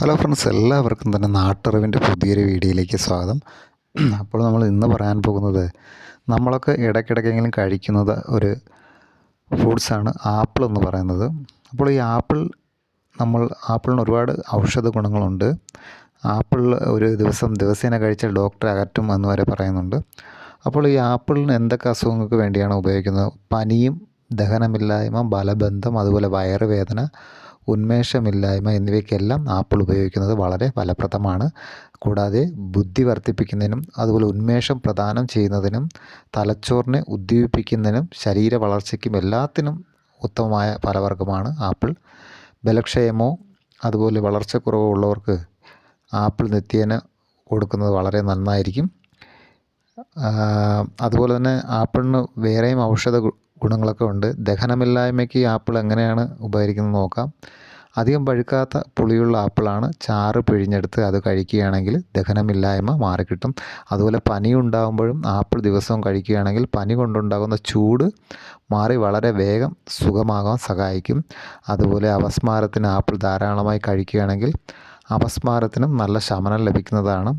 Hello friends, എല്ലാവർക്കും തന്നെ നാട്ടറിവിൻ്റെ പുതിയൊരു വീഡിയോയിലേക്ക് സ്വാഗതം. അപ്പോൾ നമ്മൾ ഇന്ന് പറയാൻ പോകുന്നത്, നമ്മളൊക്കെ ഇടയ്ക്കിടയ്ക്കെങ്കിലും കഴിക്കുന്നത് ഒരു ഫ്രൂട്ട്സാണ് ആപ്പിൾ എന്ന് പറയുന്നത്. അപ്പോൾ ഈ ആപ്പിളിന് ഒരുപാട് ഔഷധ ഗുണങ്ങളുണ്ട്. ആപ്പിൾ ഒരു ദിവസേന കഴിച്ചാൽ ഡോക്ടറെ അകറ്റും എന്ന് വരെ പറയുന്നുണ്ട്. അപ്പോൾ ഈ ആപ്പിളിന് എന്തൊക്കെ അസുഖങ്ങൾക്ക് വേണ്ടിയാണ് ഉപയോഗിക്കുന്നത്? പനിയും, ദഹനമില്ലായ്മ, ബലബന്ധം, അതുപോലെ വയറുവേദന, ഉന്മേഷമില്ലായ്മ എന്നിവയ്ക്കെല്ലാം ആപ്പിൾ ഉപയോഗിക്കുന്നത് വളരെ ഫലപ്രദമാണ്. കൂടാതെ ബുദ്ധി വർദ്ധിപ്പിക്കുന്നതിനും അതുപോലെ ഉന്മേഷം പ്രദാനം ചെയ്യുന്നതിനും തലച്ചോറിനെ ഉദ്ദീപിപ്പിക്കുന്നതിനും ശരീര വളർച്ചയ്ക്കും എല്ലാത്തിനും ഉത്തമമായ ഫലവർഗ്ഗമാണ് ആപ്പിൾ. ബലക്ഷയമോ അതുപോലെ വളർച്ചക്കുറവോ ഉള്ളവർക്ക് ആപ്പിൾ നിത്യേന കൊടുക്കുന്നത് വളരെ നന്നായിരിക്കും. അതുപോലെ തന്നെ ആപ്പിളിന് വേറെയും ഔഷധ ഗുണങ്ങളൊക്കെ ഉണ്ട്. ദഹനമില്ലായ്മയ്ക്ക് ആപ്പിൾ എങ്ങനെയാണ് ഉപകരിക്കുന്നത് നോക്കാം. അധികം പഴുക്കാത്ത പുളിയുള്ള ആപ്പിളാണ്. ചാറ് പിഴിഞ്ഞെടുത്ത് അത് കഴിക്കുകയാണെങ്കിൽ ദഹനമില്ലായ്മ മാറിക്കിട്ടും. അതുപോലെ പനി ഉണ്ടാകുമ്പോഴും ആപ്പിൾ ദിവസവും കഴിക്കുകയാണെങ്കിൽ പനി കൊണ്ടുണ്ടാകുന്ന ചൂട് മാറി വളരെ വേഗം സുഖമാകാൻ സഹായിക്കും. അതുപോലെ അപസ്മാരത്തിന് ആപ്പിൾ ധാരാളമായി കഴിക്കുകയാണെങ്കിൽ അപസ്മാരത്തിനും നല്ല ശമനം ലഭിക്കുന്നതാണ്.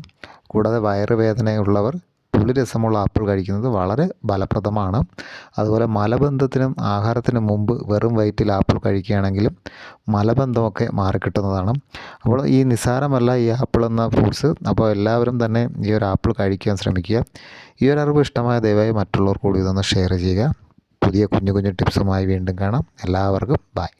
കൂടാതെ വയറുവേദനയുള്ളവർ പുളിരസമുള്ള ആപ്പിൾ കഴിക്കുന്നത് വളരെ ഫലപ്രദമാണ്. അതുപോലെ മലബന്ധത്തിനും ആഹാരത്തിന് മുമ്പ് വെറും വയറ്റിൽ ആപ്പിൾ കഴിക്കുകയാണെങ്കിലും മലബന്ധമൊക്കെ മാറിക്കിട്ടുന്നതാണ്. അപ്പോൾ ഈ നിസ്സാരമല്ല ഈ ആപ്പിൾ എന്ന ഫ്രൂട്ട്സ്. അപ്പോൾ എല്ലാവരും തന്നെ ഈ ഒരു ആപ്പിൾ കഴിക്കാൻ ശ്രമിക്കുക. ഈ ഒരു അറിവ് ഇഷ്ടമായ ദയവായി മറ്റുള്ളവർ കൂടി ഇതൊന്ന് ഷെയർ ചെയ്യുക. പുതിയ കുഞ്ഞു കുഞ്ഞു ടിപ്സുമായി വീണ്ടും കാണാം. എല്ലാവർക്കും ബൈ.